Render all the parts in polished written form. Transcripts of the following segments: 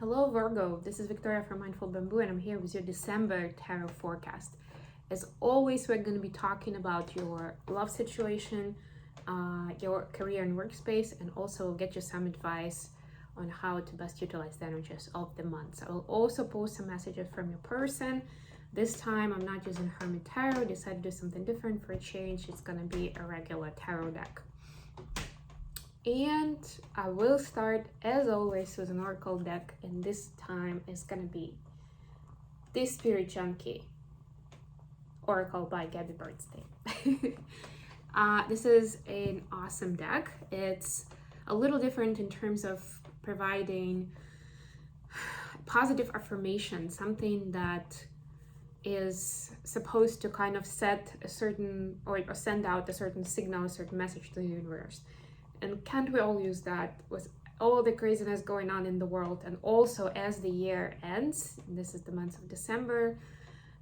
Hello Virgo, this is Victoria from Mindful Bamboo and I'm here with your December tarot forecast. As always, we're going to be talking about your love situation, your career and workspace, and also get you some advice on how to best utilize the energies of the month. I will also post some messages from your person. This time I'm not using Hermit Tarot, decided to do something different for a change. It's going to be a regular tarot deck. And I will start, as always, with an oracle deck, and this time is gonna be the Spirit Junkie Oracle by Gabby Bernstein. This is an awesome deck. It's a little different in terms of providing positive affirmation, something that is supposed to kind of set a certain, or send out a certain signal, a certain message to the universe. And can't we all use that with all the craziness going on in the world? And also as the year ends, this is the month of December,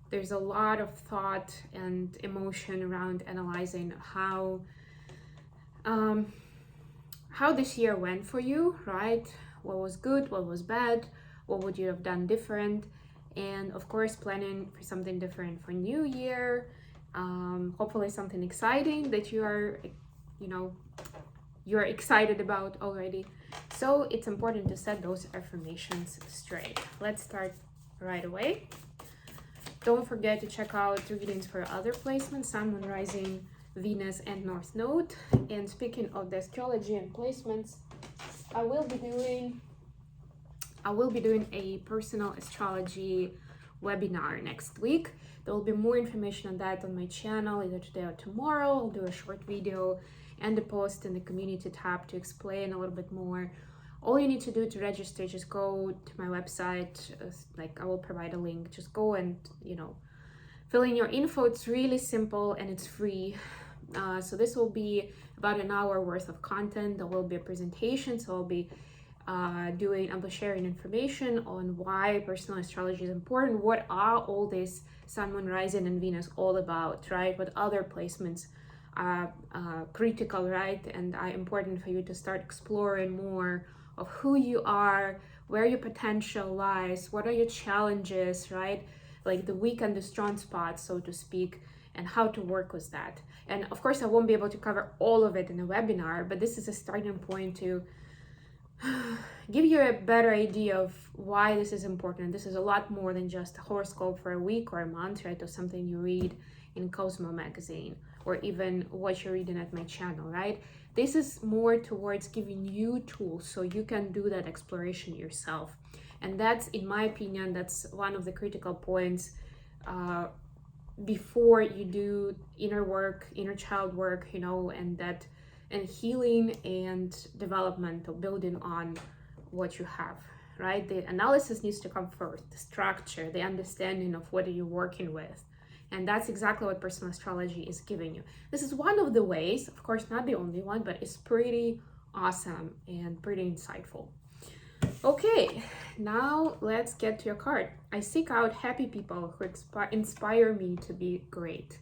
there's a lot of thought and emotion around analyzing how this year went for you, right? What was good, what was bad, what would you have done different? And of course, planning for something different for New Year, hopefully something exciting that you're excited about already. So it's important to set those affirmations straight. Let's start right away. Don't forget to check out readings for other placements, Sun, Moon, Rising, Venus, and North Node. And speaking of the astrology and placements, I will be doing a personal astrology webinar next week. There will be more information on that on my channel either today or tomorrow. I'll do a short video and a post in the community tab to explain a little bit more. All you need to do to register, just go to my website, I will provide a link. Just go and fill in your info. It's really simple and it's free. So this will be about an hour worth of content. There will be a presentation, so I'll be sharing information on why personal astrology is important. What are all these Sun, Moon, Rising, and Venus all about, right? What other placements are critical, right? And are important for you to start exploring more of who you are, where your potential lies, what are your challenges, right? Like the weak and the strong spots, so to speak, and how to work with that. And of course, I won't be able to cover all of it in a webinar, but this is a starting point to give you a better idea of why this is important. This is a lot more than just a horoscope for a week or a month, right? Or something you read in Cosmo magazine, or even what you're reading at my channel, right? This is more towards giving you tools so you can do that exploration yourself. And that's, in my opinion, that's one of the critical points before you do inner work, inner child work, and healing and development of building on what you have, right? The analysis needs to come first, the structure, the understanding of what are you working with. And that's exactly what personal astrology is giving you. This is one of the ways, of course, not the only one, but it's pretty awesome and pretty insightful. Okay, now let's get to your card. I seek out happy people who inspire me to be great.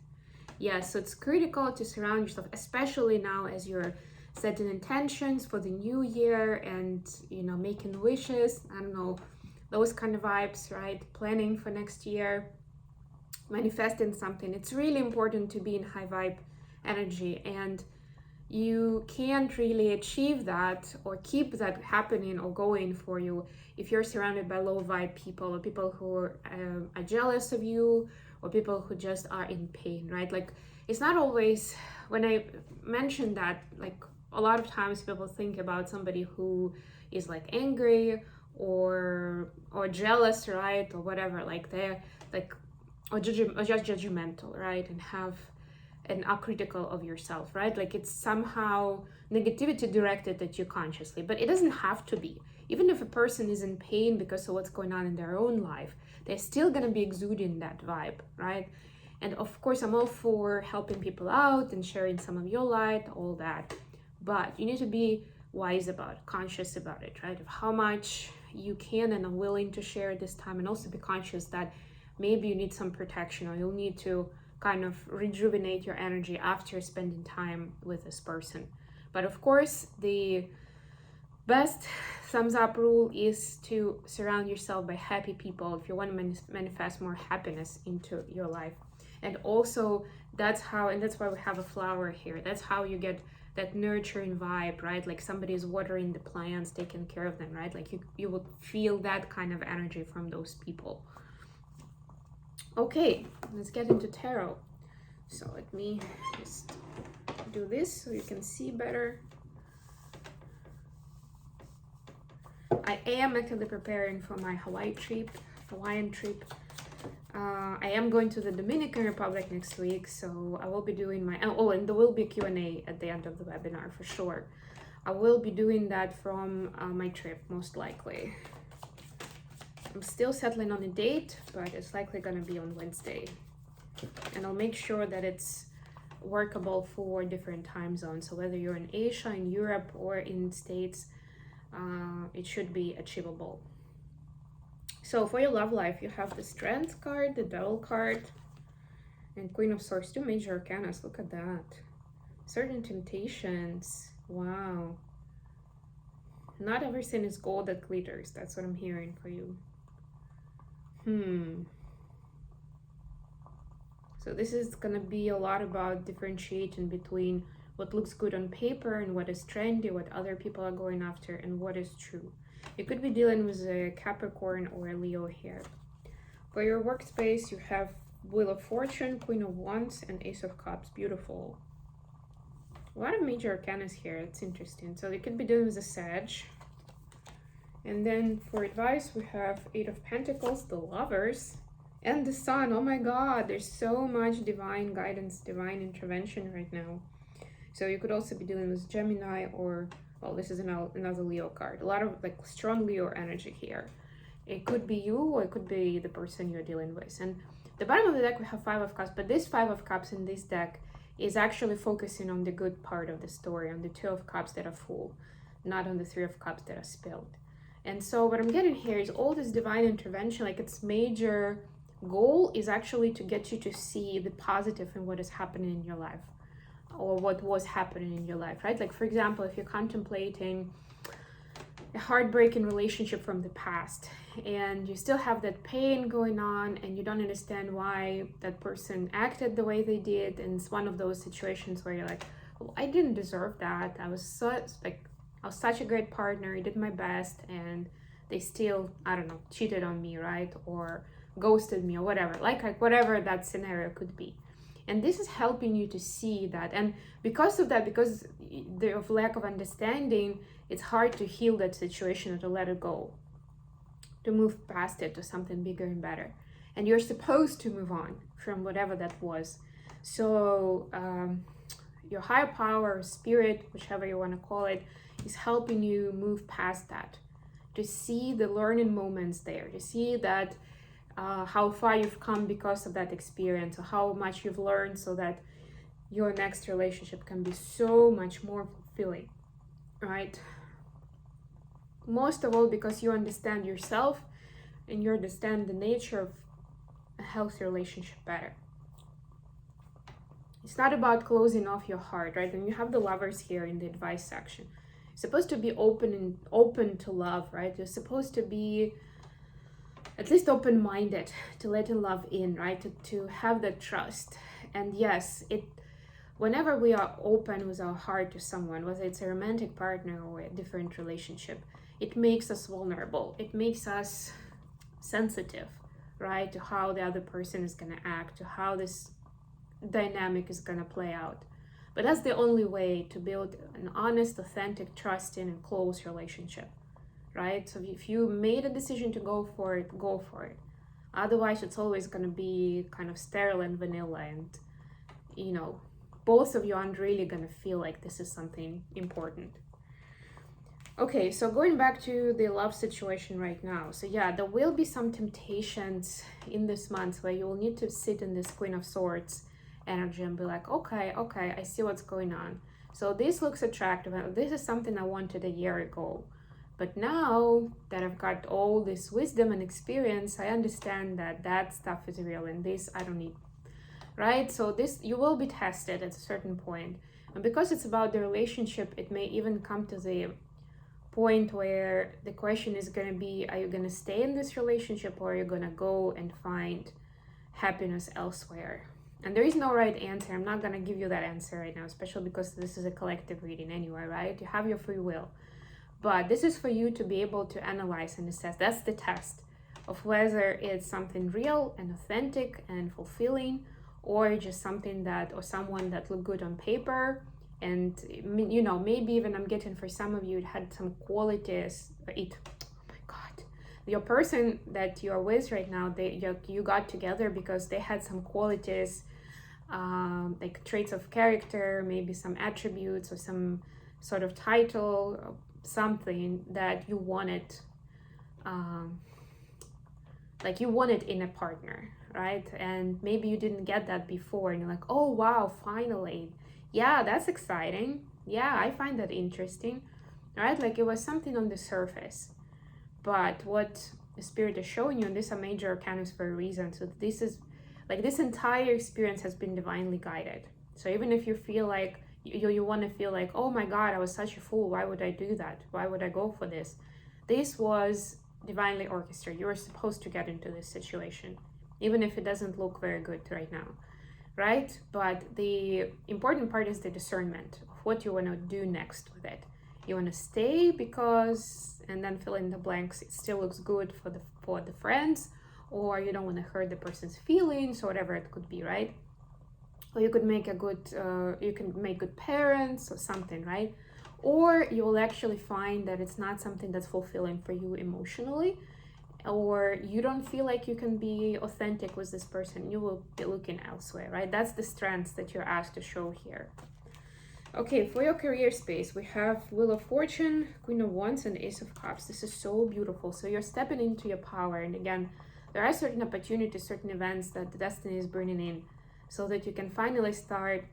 Yes, so it's critical to surround yourself, especially now as you're setting intentions for the new year and, making wishes. I don't know, those kind of vibes, right? Planning for next year, manifesting something. It's really important to be in high vibe energy, and you can't really achieve that or keep that happening or going for you if you're surrounded by low vibe people, or people who are jealous of you, or people who just are in pain, right? Like, it's not always, when I mention that, like, a lot of times people think about somebody who is like angry or jealous, right? Or whatever, like they're like, or just judgmental, right? And are critical of yourself, right? Like, it's somehow negativity directed at you consciously, but it doesn't have to be. Even if a person is in pain because of what's going on in their own life, they're still gonna be exuding that vibe, right? And of course, I'm all for helping people out and sharing some of your light, all that. But you need to be wise about it, conscious about it, right? Of how much you can and are willing to share at this time, and also be conscious that maybe you need some protection, or you'll need to kind of rejuvenate your energy after spending time with this person. But of course, the Best thumbs up rule is to surround yourself by happy people if you want to manifest more happiness into your life. And also that's how, and that's why we have a flower here, that's how you get that nurturing vibe, right? Like somebody is watering the plants, taking care of them, right? Like you will feel that kind of energy from those people. Okay, let's get into tarot. So let me just do this so you can see better. I am actually preparing for my Hawaiian trip. I am going to the Dominican Republic next week, so I will be doing my, oh, and there will be a Q&A at the end of the webinar for sure. I will be doing that from my trip, most likely. I'm still settling on a date, but it's likely gonna be on Wednesday. And I'll make sure that it's workable for different time zones. So whether you're in Asia, in Europe, or in States, it should be achievable. So for your love life, you have the Strength card, the Devil card, and Queen of Swords, 2 major arcana. Look at that. Certain temptations. Wow. Not everything is gold that glitters. That's what I'm hearing for you. So this is gonna be a lot about differentiating between what looks good on paper and what is trendy, what other people are going after, and what is true. You could be dealing with a Capricorn or a Leo here. For your workspace, you have Wheel of Fortune, Queen of Wands, and Ace of Cups. Beautiful. A lot of major arcanas here. It's interesting. So you could be dealing with a Sage. And then for advice, we have 8 of Pentacles, the Lovers, and the Sun. Oh my God, there's so much divine guidance, divine intervention right now. So you could also be dealing with Gemini or, well, this is another Leo card. A lot of like strong Leo energy here. It could be you or it could be the person you're dealing with. And the bottom of the deck, we have 5 of Cups, but this 5 of Cups in this deck is actually focusing on the good part of the story, on the 2 of Cups that are full, not on the 3 of Cups that are spilled. And so what I'm getting here is all this divine intervention, like its major goal is actually to get you to see the positive in what is happening in your life, or what was happening in your life, right? Like, for example, if you're contemplating a heartbreaking relationship from the past and you still have that pain going on and you don't understand why that person acted the way they did, and it's one of those situations where you're like, well, I didn't deserve that. I was such a great partner, I did my best, and they still, I don't know, cheated on me, right? Or ghosted me or whatever, like whatever that scenario could be. And this is helping you to see that. And because of that, because of lack of understanding, it's hard to heal that situation or to let it go, to move past it to something bigger and better. And you're supposed to move on from whatever that was. So your higher power, spirit, whichever you want to call it, is helping you move past that, to see the learning moments there, to see that how far you've come because of that experience, or how much you've learned so that your next relationship can be so much more fulfilling, right? Most of all, because you understand yourself and you understand the nature of a healthy relationship better. It's not about closing off your heart, right? And you have the Lovers here in the advice section. You're supposed to be open to love, right? You're supposed to be at least open-minded to letting love in, right? To have that trust. And yes, whenever we are open with our heart to someone, whether it's a romantic partner or a different relationship, it makes us vulnerable. It makes us sensitive, right? To how the other person is gonna act, to how this dynamic is gonna play out. But that's the only way to build an honest, authentic, trusting, and close relationship, right? So if you made a decision to go for it, go for it. Otherwise, it's always going to be kind of sterile and vanilla, and you know, both of you aren't really going to feel like this is something important. Okay, so going back to the love situation right now. So yeah, there will be some temptations in this month where you will need to sit in this Queen of Swords energy and be like, okay, I see what's going on. So this looks attractive. This is something I wanted a year ago. But now that I've got all this wisdom and experience, I understand that that stuff is real and this I don't need, right? So this, you will be tested at a certain point. And because it's about the relationship, it may even come to the point where the question is going to be, are you going to stay in this relationship, or are you going to go and find happiness elsewhere? And there is no right answer. I'm not going to give you that answer right now, especially because this is a collective reading anyway, right? You have your free will. But this is for you to be able to analyze and assess. That's the test of whether it's something real and authentic and fulfilling, or just something that, or someone that looked good on paper. And, you know, maybe even I'm getting for some of you, it had some qualities. Oh my God. Your person that you're with right now, you got together because they had some qualities, like traits of character, maybe some attributes or some sort of title, something that you wanted, like you wanted in a partner, right? And maybe you didn't get that before, and you're like, oh wow, finally. Yeah, that's exciting. Yeah, I find that interesting, right? Like it was something on the surface. But what the spirit is showing you, and these are major arcanas for a reason. So this is like, this entire experience has been divinely guided. So even if you feel like you want to feel like, oh my God, I was such a fool, why would I do that? Why would I go for this? This was divinely orchestrated. You were supposed to get into this situation, even if it doesn't look very good right now, right? But the important part is the discernment of what you want to do next with it. You want to stay because, and then fill in the blanks, it still looks good for the friends, or you don't want to hurt the person's feelings, or whatever it could be, right? Or you could make a good, you can make good parents or something, right? Or you will actually find that it's not something that's fulfilling for you emotionally, or you don't feel like you can be authentic with this person. You will be looking elsewhere, right? That's the strengths that you're asked to show here. Okay, for your career space, we have Wheel of Fortune, Queen of Wands, and Ace of Cups. This is so beautiful. So you're stepping into your power. And again, there are certain opportunities, certain events that the destiny is bringing in, so that you can finally start,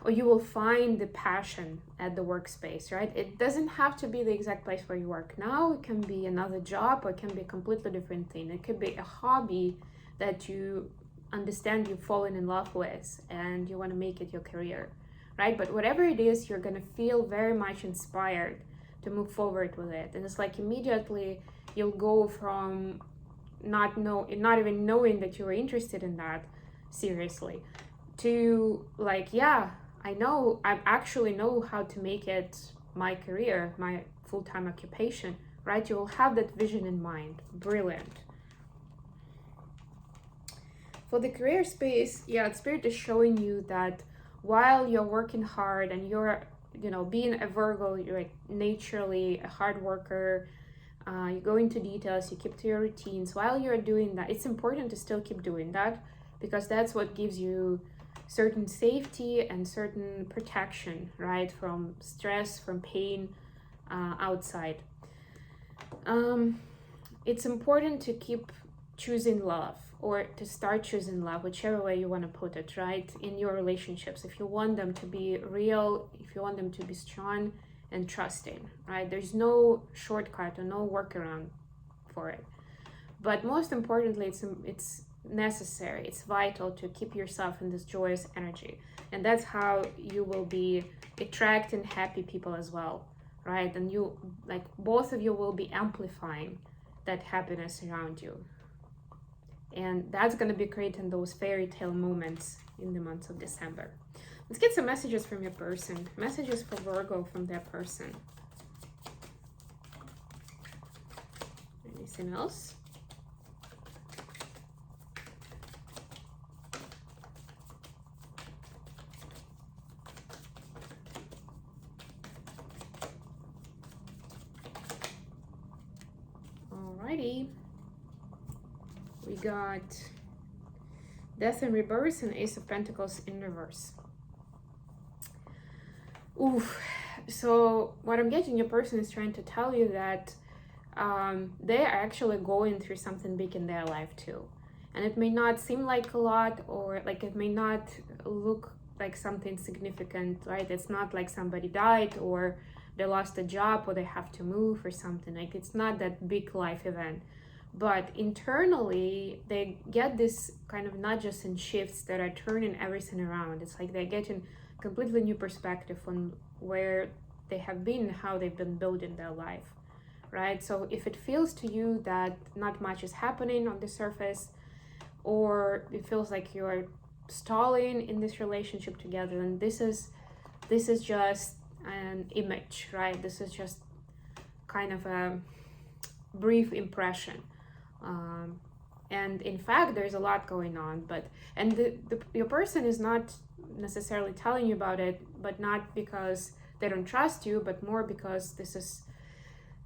or you will find the passion at the workspace, right? It doesn't have to be the exact place where you work now. It can be another job, or it can be a completely different thing. It could be a hobby that you understand you've fallen in love with and you want to make it your career, right? But whatever it is, you're going to feel very much inspired to move forward with it. And it's like immediately you'll go from not even knowing that you were interested in that seriously, to like, yeah, I actually know how to make it my career, my full-time occupation, right? You will have that vision in mind. Brilliant. For the career space, yeah, Spirit is showing you that while you're working hard and you're, being a Virgo, you're like naturally a hard worker, you go into details, you keep to your routines. While you're doing that, it's important to still keep doing that, because that's what gives you certain safety and certain protection, right? From stress, from pain outside. It's important to keep choosing love, or to start choosing love, whichever way you want to put it, right? In your relationships, if you want them to be real, if you want them to be strong and trusting, right? There's no shortcut or no workaround for it. But most importantly, it's necessary, it's vital to keep yourself in this joyous energy. And that's how you will be attracting happy people as well, right? And you, like, both of you will be amplifying that happiness around you. And that's going to be creating those fairy tale moments in the month of December. Let's get some messages from your person. Messages for Virgo from their person. Anything else? Alrighty. We got Death in Reverse and Ace of Pentacles in reverse. Oof. So what I'm getting, your person is trying to tell you that they are actually going through something big in their life too. And it may not seem like a lot, or like it may not look like something significant, right? It's not like somebody died, or they lost a job, or they have to move or something. Like, it's not that big life event. But internally, they get this kind of nudges and shifts that are turning everything around. It's like they're getting completely new perspective on where they have been, how they've been building their life, right? So if it feels to you that not much is happening on the surface, or it feels like you're stalling in this relationship together, then this is just an image, right? This is just kind of a brief impression. And in fact, there's a lot going on, but your person is not necessarily telling you about it, but not because they don't trust you, but more because this is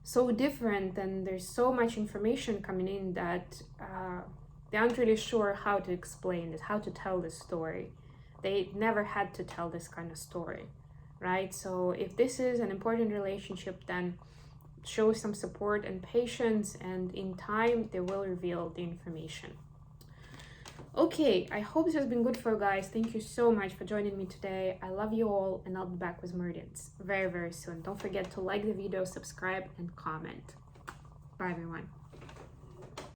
so different and there's so much information coming in that they aren't really sure how to explain it, how to tell this story. They never had to tell this kind of story, right? So if this is an important relationship, then show some support and patience, and in time they will reveal the information. Okay, I hope this has been good for you guys. Thank you so much for joining me today. I love you all, and I'll be back with more readings very, very soon. Don't forget to like the video, subscribe, and comment. Bye everyone.